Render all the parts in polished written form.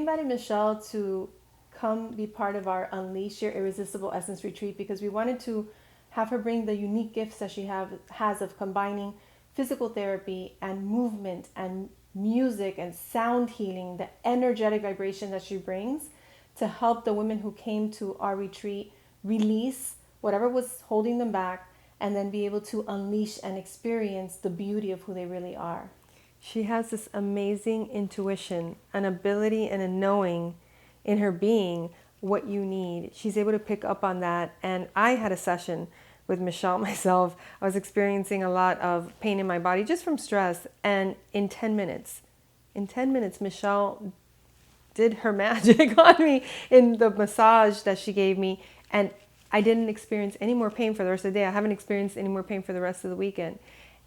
invited Michelle to come be part of our Unleash Your Irresistible Essence retreat because we wanted to have her bring the unique gifts that has of combining physical therapy and movement and music and sound healing, the energetic vibration that she brings to help the women who came to our retreat release whatever was holding them back and then be able to unleash and experience the beauty of who they really are. She has this amazing intuition, an ability and a knowing in her being what you need. She's able to pick up on that. And I had a session with Michelle myself. I was experiencing a lot of pain in my body just from stress. And in 10 minutes, Michelle did her magic on me in the massage that she gave me. And I didn't experience any more pain for the rest of the day. I haven't experienced any more pain for the rest of the weekend.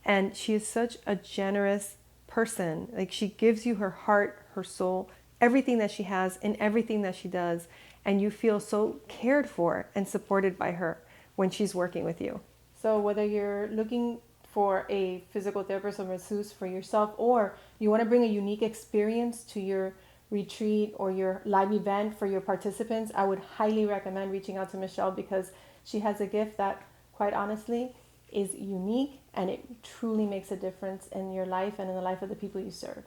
And she is such a generous person. Like, she gives you her heart, her soul, everything that she has in everything that she does. And you feel so cared for and supported by her when she's working with you. So whether you're looking for a physical therapist or masseuse for yourself, or you want to bring a unique experience to your retreat or your live event for your participants, I would highly recommend reaching out to Michelle because she has a gift that, quite honestly, is unique and it truly makes a difference in your life and in the life of the people you serve.